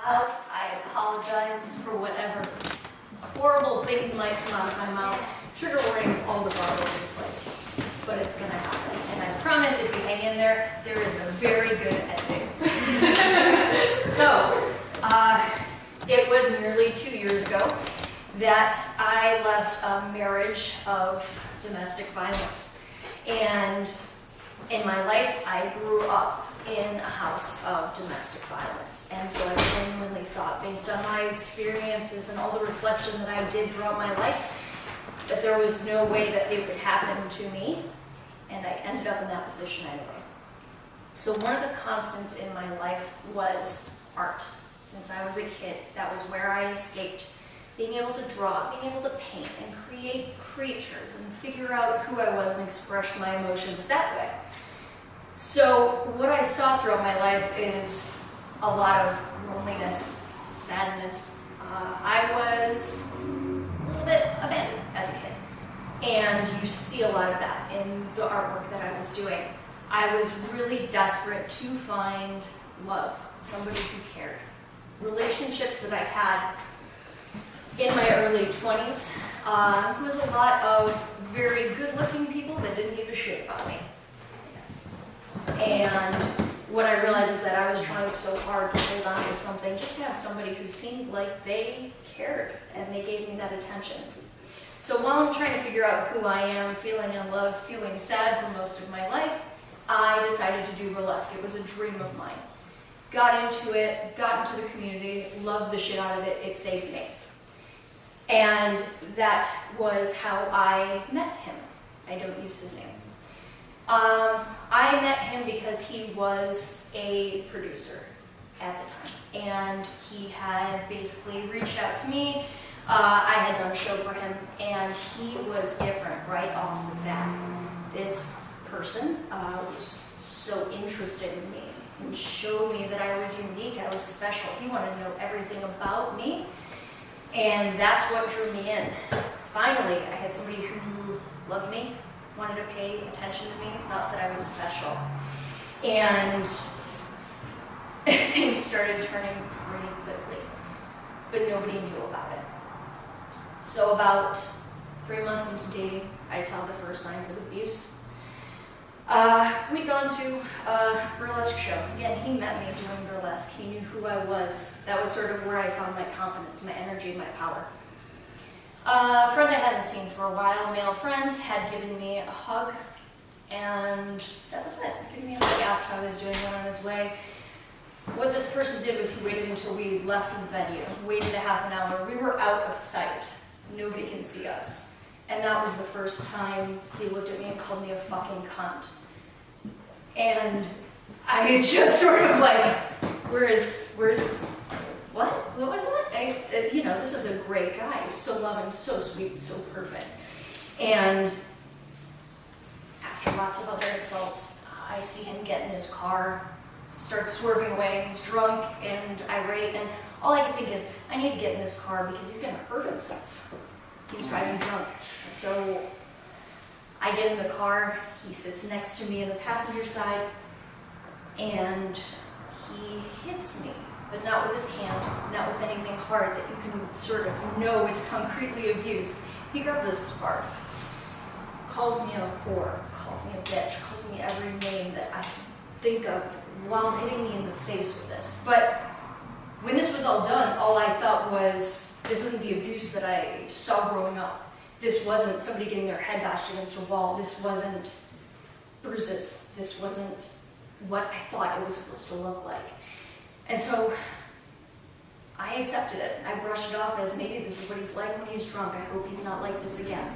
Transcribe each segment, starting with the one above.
I apologize for whatever horrible things might come out of my mouth. Trigger warnings all the bar over the place, but it's gonna happen. And I promise if you hang in there, there is a very good ending. So, it was nearly 2 years ago that I left a marriage of domestic violence. And in my life, I grew up in a house of domestic violence. And so I genuinely thought, based on my experiences and all the reflection that I did throughout my life, that there was no way that it would happen to me. And I ended up in that position anyway. So one of the constants in my life was art. Since I was a kid, that was where I escaped. Being able to draw, being able to paint and create creatures and figure out who I was and express my emotions that way. So what I saw throughout my life is a lot of loneliness, sadness. I was a little bit abandoned as a kid. And you see a lot of that in the artwork that I was doing. I was really desperate to find love, somebody who cared. Relationships that I had in my early 20s was a lot of very good-looking people that didn't give a shit about me. And what I realized is that I was trying so hard to hold on to something, just to have somebody who seemed like they cared and they gave me that attention. So while I'm trying to figure out who I am, feeling unloved, feeling sad for most of my life, I decided to do burlesque. It was a dream of mine. Got into it, got into the community, loved the shit out of it, it saved me. And that was how I met him. I don't use his name. I met him because he was a producer at the time. And he had basically reached out to me. I had done a show for him, and he was different right off the bat. This person was so interested in me and showed me that I was unique, I was special. He wanted to know everything about me, and that's what drew me in. Finally, I had somebody who loved me, wanted to pay attention to me, thought that I was special. And things started turning pretty quickly, but nobody knew about it. So about 3 months into dating, I saw the first signs of abuse. We'd gone to a burlesque show. Again, he met me doing burlesque. He knew who I was. That was sort of where I found my confidence, my energy, my power. A friend I hadn't seen for a while, a male friend, had given me a hug, and that was it. Giving me a hug, asked how I was doing, went on his way. What this person did was he waited until we left the venue, waited a half an hour. We were out of sight. Nobody can see us. And that was the first time he looked at me and called me a fucking cunt. And I just sort of like, where's this? What was that? You know, this is a great guy. He's so loving, so sweet, so perfect. And after lots of other insults, I see him get in his car, start swerving away. He's drunk and irate, and all I can think is, I need to get in this car because he's gonna hurt himself. He's driving drunk. So I get in the car, he sits next to me in the passenger side, and he hits me, but not with his hand, not with anything hard that you can sort of know is concretely abuse. He grabs a scarf, calls me a whore, calls me a bitch, calls me every name that I can think of while hitting me in the face with this. But when this was all done, all I thought was, this isn't the abuse that I saw growing up. This wasn't somebody getting their head bashed against a wall. This wasn't bruises. This wasn't what I thought it was supposed to look like. And so I accepted it. I brushed it off as maybe this is what he's like when he's drunk. I hope he's not like this again.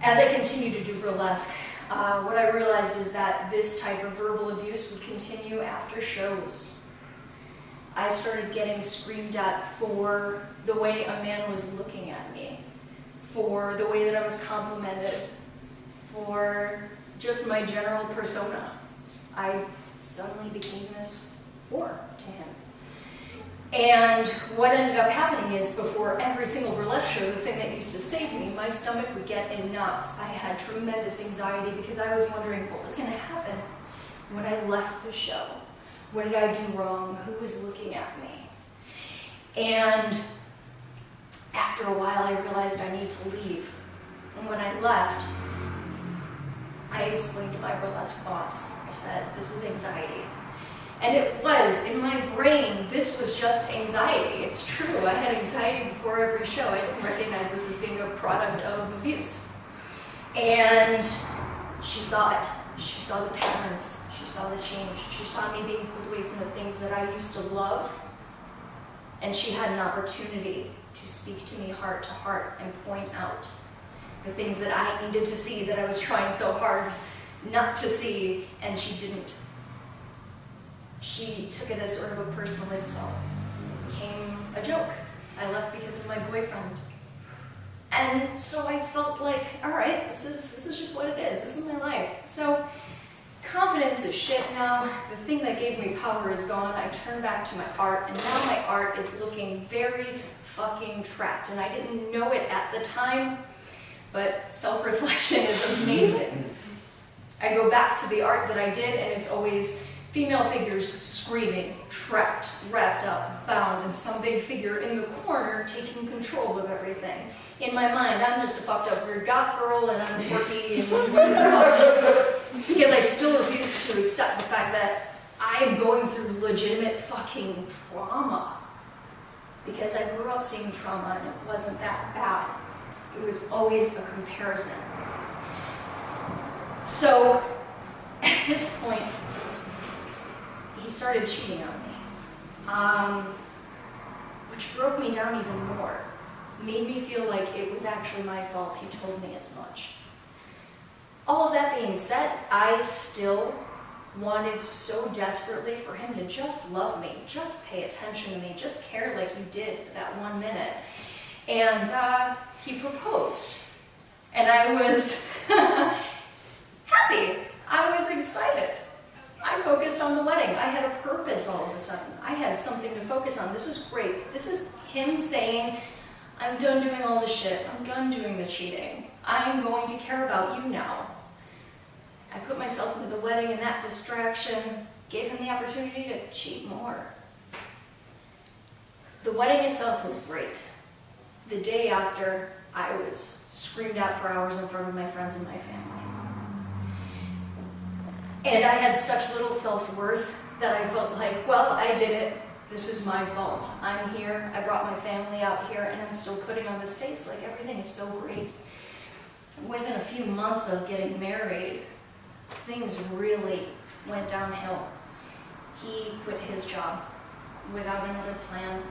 As I continued to do burlesque, what I realized is that this type of verbal abuse would continue after shows. I started getting screamed at for the way a man was looking at me, for the way that I was complimented, for just my general persona. I suddenly became this whore to him. And what ended up happening is, before every single burlesque show, the thing that used to save me, my stomach would get in knots. I had tremendous anxiety because I was wondering what was going to happen when I left the show. What did I do wrong? Who was looking at me? And after a while, I realized I need to leave. And when I left, I explained to my burlesque boss, I said, this is anxiety. And it was, in my brain, this was just anxiety. It's true, I had anxiety before every show. I didn't recognize this as being a product of abuse. And she saw it. She saw the patterns. She saw the change. She saw me being pulled away from the things that I used to love. And she had an opportunity to speak to me heart to heart and point out the things that I needed to see that I was trying so hard not to see, and she didn't. She took it as sort of a personal insult. It became a joke. I left because of my boyfriend. And so I felt like, all right, this is just what it is. This is my life. So confidence is shit now. The thing that gave me power is gone. I turned back to my art, and now my art is looking very fucking trapped. And I didn't know it at the time, but self-reflection is amazing. I go back to the art that I did, and it's always female figures screaming, trapped, wrapped up, bound, and some big figure in the corner taking control of everything. In my mind, I'm just a fucked up weird goth girl, and I'm quirky, and whatever the fuck. Because I still refuse to accept the fact that I'm going through legitimate fucking trauma. Because I grew up seeing trauma, and it wasn't that bad. It was always a comparison. So, at this point, he started cheating on me, which broke me down even more. Made me feel like it was actually my fault. He told me as much. All of that being said, I still wanted so desperately for him to just love me, just pay attention to me, just care like you did for that 1 minute. And he proposed. And I was happy. I was excited. I focused on the wedding. I had a purpose all of a sudden. I had something to focus on. This is great. This is him saying, I'm done doing all the shit. I'm done doing the cheating. I'm going to care about you now. I put myself into the wedding, and that distraction gave him the opportunity to cheat more. The wedding itself was great. The day after, I was screamed at for hours in front of my friends and my family. And I had such little self-worth that I felt like, well, I did it. This is my fault. I'm here. I brought my family out here, and I'm still putting on this face like everything is so great. Within a few months of getting married, things really went downhill. He quit his job without another plan.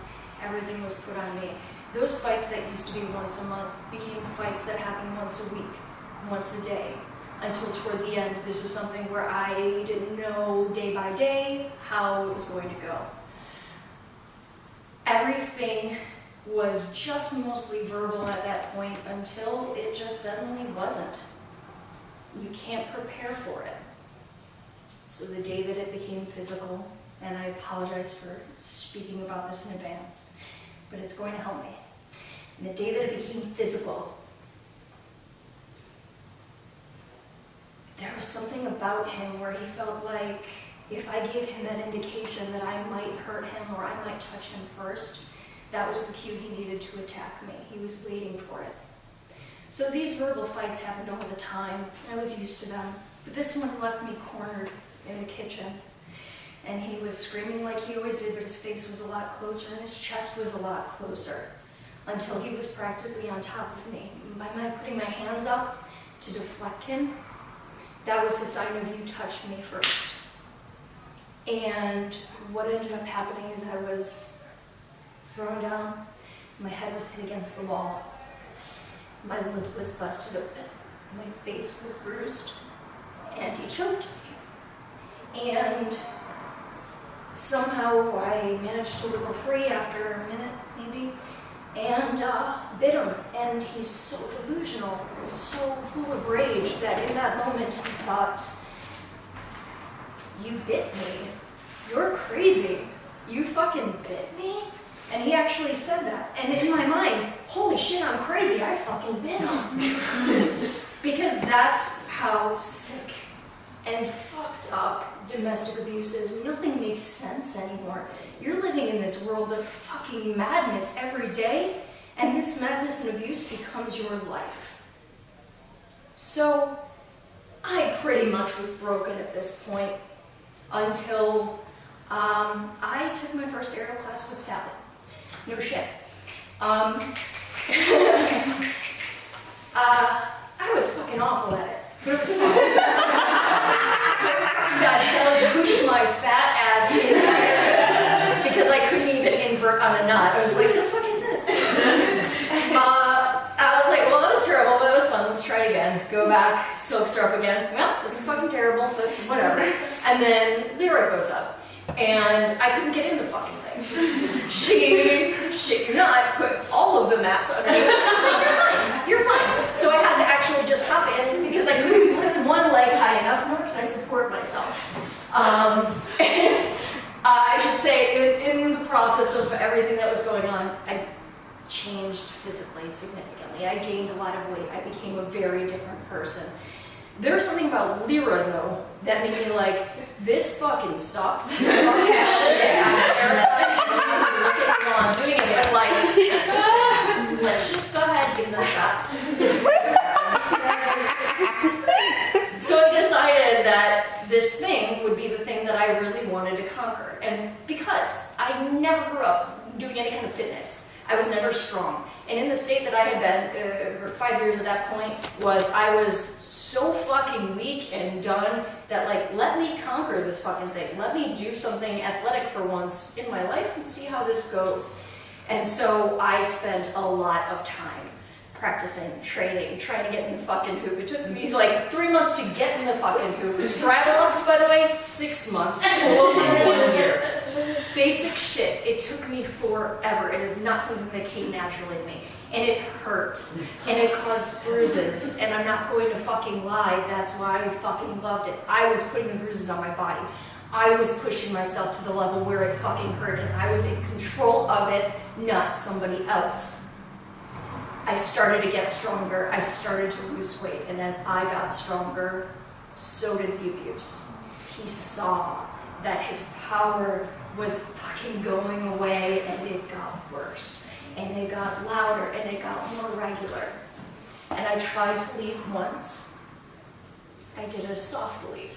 Everything was put on me. Those fights that used to be once a month became fights that happened once a week, once a day, until toward the end, this was something where I didn't know day by day how it was going to go. Everything was just mostly verbal at that point until it just suddenly wasn't. You can't prepare for it. So the day that it became physical, and I apologize for speaking about this in advance, but it's going to help me. And the day that it became physical, there was something about him where he felt like if I gave him that indication that I might hurt him or I might touch him first, that was the cue he needed to attack me. He was waiting for it. So these verbal fights happened all the time. I was used to them. But this one left me cornered in the kitchen. And he was screaming like he always did, but his face was a lot closer and his chest was a lot closer until he was practically on top of me. And by my putting my hands up to deflect him, that was the sign of you touched me first. And what ended up happening is I was thrown down, my head was hit against the wall, my lip was busted open, my face was bruised, and he choked me. And somehow I managed to wiggle free after a minute, maybe, and bit him. And he's so delusional, so full of rage that in that moment he thought, you bit me. You're crazy. You fucking bit me? And he actually said that. And in my mind, holy shit, I'm crazy. I fucking bit him. Because that's how sick and and fucked up domestic abuse is nothing makes sense anymore. You're living in this world of fucking madness every day, and this madness and abuse becomes your life. So I pretty much was broken at this point until I took my first aerial class with Sally. No shit. I was fucking awful at it, but it was fun. God, Sally pushed my fat ass in there because I couldn't even invert on a knot. I was like, what the fuck is this? I was like, well, that was terrible, but it was fun. Let's try it again. Go back, silk syrup again. Well, this is fucking terrible, but whatever. And then lyric goes up, and I couldn't get in the fucking thing. She, shit you not, put all of the mats underneath. She's like, you're fine. So I had to actually just hop in because I couldn't lift one leg high enough, nor can I support myself. I should say, in the process of everything that was going on, I changed physically significantly. I gained a lot of weight. I became a very different person. There's something about Lyra, though, that made me like, this fucking sucks. Fuck this shit. I'm terrified. Look at me while I'm doing it. I'm like, let's just go ahead, give it a shot. So I decided that this thing would be the thing that I really wanted to conquer. And because I never grew up doing any kind of fitness, I was never strong. And in the state that I had been for 5 years at that point, I was so fucking weak and done that, like, let me conquer this fucking thing. Let me do something athletic for once in my life and see how this goes. And so I spent a lot of time practicing, training, trying to get in the fucking hoop. It took me like 3 months to get in the fucking hoop. Straddle ups, by the way, 6 months, over 1 year. Basic shit. It took me forever. It is not something that came naturally to me. And it hurts, and it caused bruises, and I'm not going to fucking lie, that's why I fucking loved it. I was putting the bruises on my body. I was pushing myself to the level where it fucking hurt, and I was in control of it, not somebody else. I started to get stronger, I started to lose weight, and as I got stronger, so did the abuse. He saw that his power was fucking going away, and it got worse. And it got louder, and it got more regular. And I tried to leave once. I did a soft leave.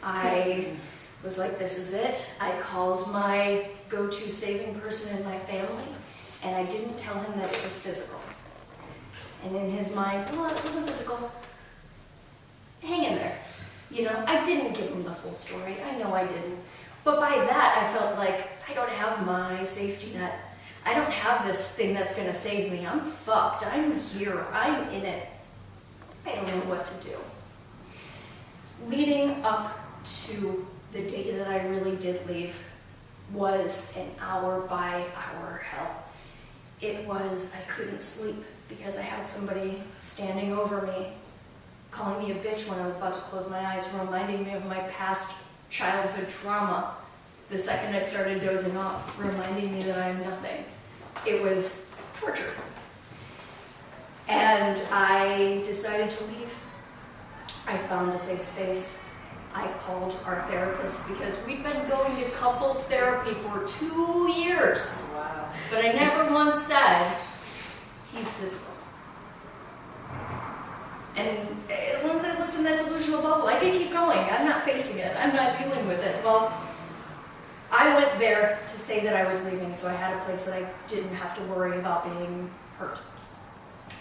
I was like, this is it. I called my go-to saving person in my family, and I didn't tell him that it was physical. And in his mind, well, it wasn't physical. Hang in there. You know, I didn't give him the full story. I know I didn't. But by that, I felt like I don't have my safety net. I don't have this thing that's going to save me. I'm fucked. I'm here. I'm in it. I don't know what to do. Leading up to the day that I really did leave was an hour by hour hell. It was, I couldn't sleep because I had somebody standing over me, calling me a bitch when I was about to close my eyes, reminding me of my past childhood trauma. The second I started dozing off, reminding me that I am nothing. It was torture. And I decided to leave. I found a safe space. I called our therapist because we'd been going to couples therapy for 2 years. Wow. But I never once said, he's physical. And as long as I lived in that delusional bubble, I could keep going. I'm not facing it. I'm not dealing with it. Well, I went there to say that I was leaving, so I had a place that I didn't have to worry about being hurt.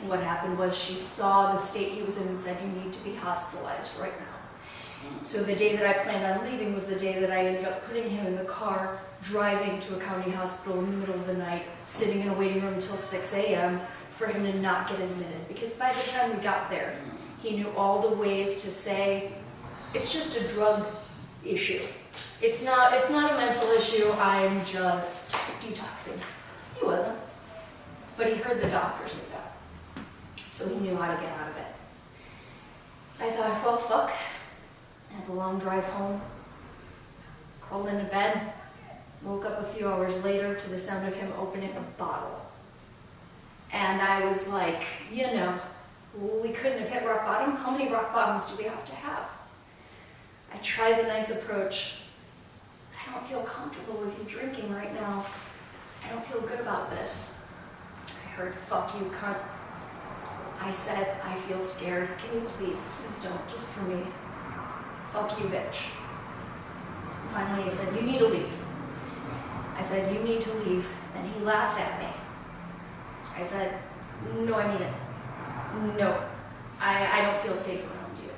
What happened was she saw the state he was in and said, you need to be hospitalized right now. So the day that I planned on leaving was the day that I ended up putting him in the car, driving to a county hospital in the middle of the night, sitting in a waiting room until 6 a.m. for him to not get admitted. Because by the time we got there, he knew all the ways to say, it's just a drug issue. It's not a mental issue, I'm just detoxing. He wasn't. But he heard the doctor say that. So he knew how to get out of it. I thought, well, fuck. I had the long drive home. Crawled into bed. Woke up a few hours later to the sound of him opening a bottle. And I was like, you know, we couldn't have hit rock bottom. How many rock bottoms do we have to have? I try the nice approach. I don't feel comfortable with you drinking right now. I don't feel good about this. I heard, fuck you, cunt. I said, I feel scared. Can you please don't, just for me. Fuck you, bitch. Finally, he said, you need to leave. I said, you need to leave. And he laughed at me. I said, no, I mean it. No, I don't feel safe around you.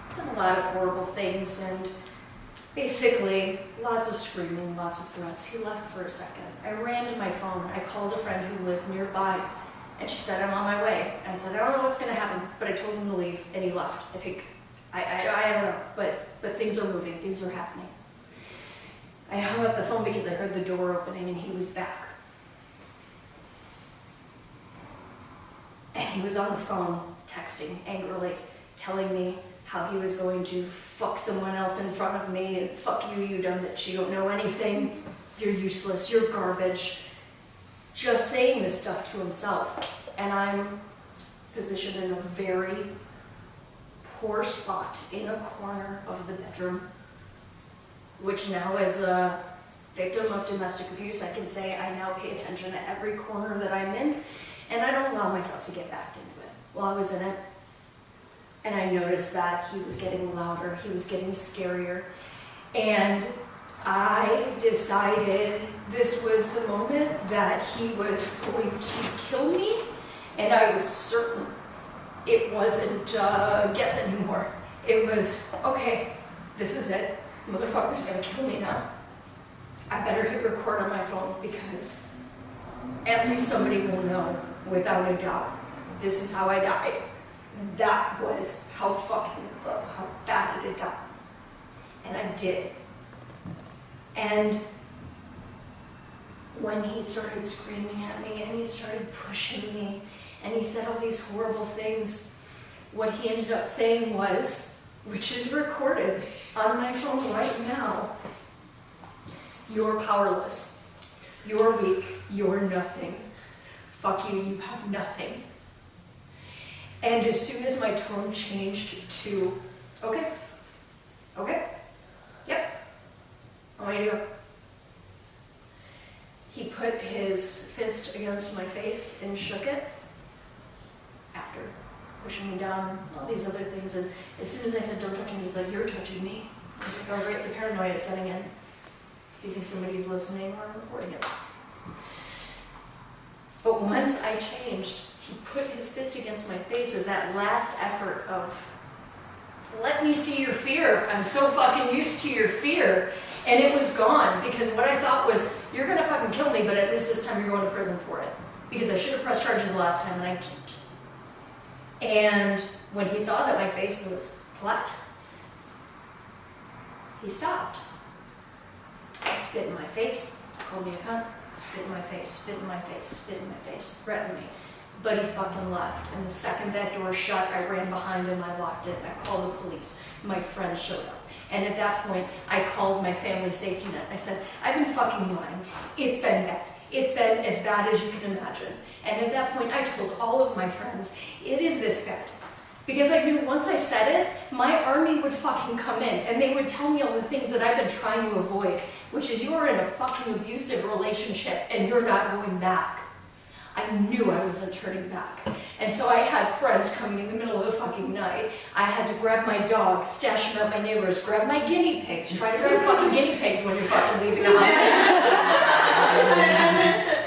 He said a lot of horrible things and basically lots of screaming, lots of threats. He left for a second. I ran to my phone. I called a friend who lived nearby and she said, I'm on my way. And I said, I don't know what's gonna happen, but I told him to leave and he left. I think, I don't know, but things are moving, things are happening. I hung up the phone because I heard the door opening and he was back. And he was on the phone, texting angrily, telling me how he was going to fuck someone else in front of me and fuck you, you dumb bitch, you don't know anything, you're useless, you're garbage. Just saying this stuff to himself. And I'm positioned in a very poor spot in a corner of the bedroom, which now as a victim of domestic abuse, I can say I now pay attention to every corner that I'm in, and I don't allow myself to get back into it. While I was in it, and I noticed that he was getting louder, he was getting scarier, and I decided this was the moment that he was going to kill me, and I was certain it wasn't guess anymore. It was, okay, this is it. Motherfucker's gonna kill me now. I better hit record on my phone because at least somebody will know without a doubt. This is how I died. That was how fucking low, how bad it had gotten. And I did. And when he started screaming at me and he started pushing me and he said all these horrible things, what he ended up saying was, which is recorded on my phone right now, you're powerless, you're weak, you're nothing. Fuck you, you have nothing. And as soon as my tone changed to, okay, yep, I want you to go. He put his fist against my face and shook it after pushing me down, all these other things. And as soon as I said, don't touch me, he's like, you're touching me. I was like, oh, right, the paranoia is setting in. Do you think somebody's listening or recording it? But once I changed, he put his fist against my face as that last effort of, let me see your fear. I'm so fucking used to your fear. And it was gone because what I thought was, you're gonna fucking kill me, but at least this time you're going to prison for it. Because I should have pressed charges the last time and I didn't. And when he saw that my face was flat, he stopped. He spit in my face, called me a cunt, spit in my face, spit in my face, spit in my face, threatened me. But he fucking left. And the second that door shut, I ran behind him, I locked it, I called the police. My friend showed up. And at that point, I called my family safety net. I said, I've been fucking lying. It's been bad. It's been as bad as you can imagine. And at that point, I told all of my friends, it is this bad. Because I knew once I said it, my army would fucking come in and they would tell me all the things that I've been trying to avoid, which is you're in a fucking abusive relationship and you're not going back. I knew I wasn't turning back. And so I had friends coming in the middle of the fucking night. I had to grab my dog, stash him at my neighbor's, grab my guinea pigs, try to grab fucking guinea pigs when you're fucking leaving a house.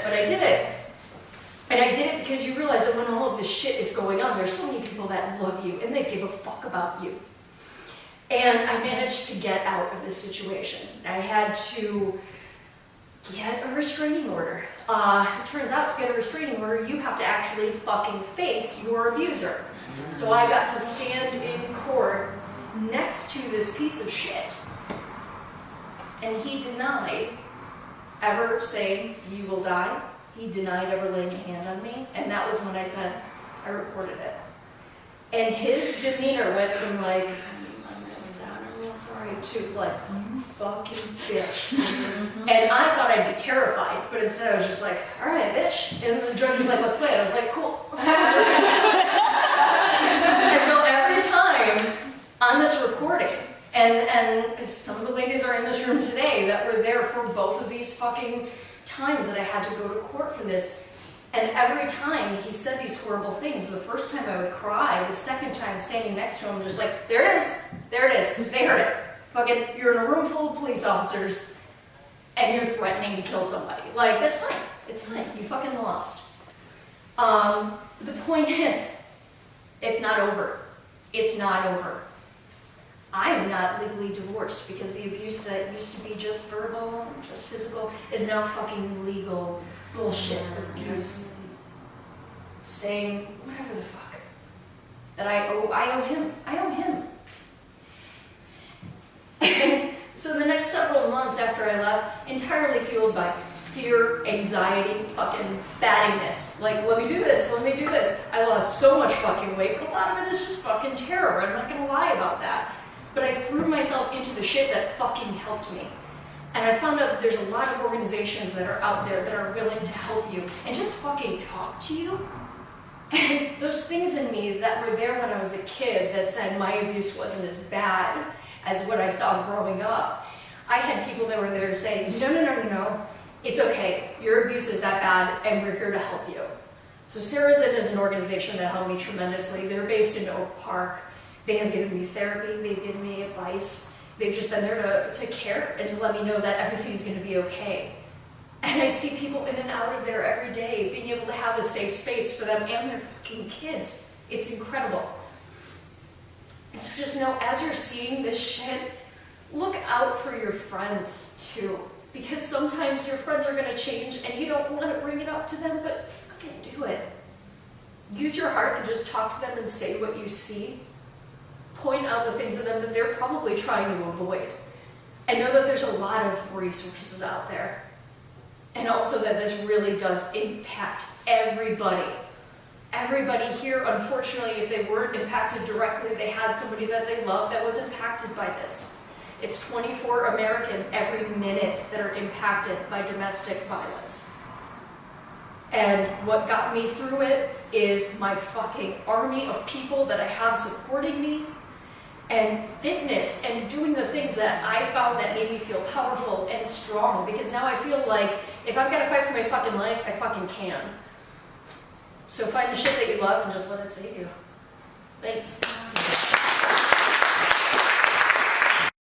But I did it. And I did it because you realize that when all of this shit is going on, there's so many people that love you and they give a fuck about you. And I managed to get out of this situation. I had to get a restraining order. It turns out to get a restraining order, you have to actually fucking face your abuser. So I got to stand in court next to this piece of shit. And he denied ever saying, you will die. He denied ever laying a hand on me. And that was when I said, I recorded it. And his demeanor went from like, I'm real sad, I'm real sorry, to like, you fucking bitch. And I thought I'd be terrified, but instead I was just like, all right, bitch. And the judge was like, let's play it. I was like, cool, let's play it. And so every time on this recording, And some of the ladies are in this room today that were there for both of these fucking times that I had to go to court for this. And every time he said these horrible things, the first time I would cry, the second time standing next to him, just like, there it is, they heard it. Fucking, you're in a room full of police officers, and you're threatening to kill somebody. Like, that's fine, it's fine, you fucking lost. The point is, it's not over. It's not over. I am not legally divorced because the abuse that used to be just verbal, just physical, is now fucking legal bullshit abuse. Saying whatever the fuck. That I owe him. I owe him. So the next several months after I left, entirely fueled by fear, anxiety, fucking battingness. Like, let me do this, let me do this. I lost so much fucking weight, but a lot of it is just fucking terror. I'm not gonna lie about that. But I threw myself into the shit that fucking helped me. And I found out that there's a lot of organizations that are out there that are willing to help you and just fucking talk to you. And those things in me that were there when I was a kid that said my abuse wasn't as bad as what I saw growing up, I had people that were there to say, no, it's okay, your abuse is that bad and we're here to help you. So Sarah's In is an organization that helped me tremendously. They're based in Oak Park. They have given me therapy, they've given me advice. They've just been there to care and to let me know that everything's gonna be okay. And I see people in and out of there every day, being able to have a safe space for them and their fucking kids. It's incredible. And so just know, as you're seeing this shit, look out for your friends too. Because sometimes your friends are gonna change and you don't wanna bring it up to them, but fucking do it. Use your heart and just talk to them and say what you see. Point out the things in them that they're probably trying to avoid. And know that there's a lot of resources out there. And also that this really does impact everybody. Everybody here, unfortunately, if they weren't impacted directly, they had somebody that they loved that was impacted by this. It's 24 Americans every minute that are impacted by domestic violence. And what got me through it is my fucking army of people that I have supporting me, and fitness, and doing the things that I found that made me feel powerful and strong, because now I feel like if I've got to fight for my fucking life, I fucking can. So find the shit that you love and just let it save you. Thanks.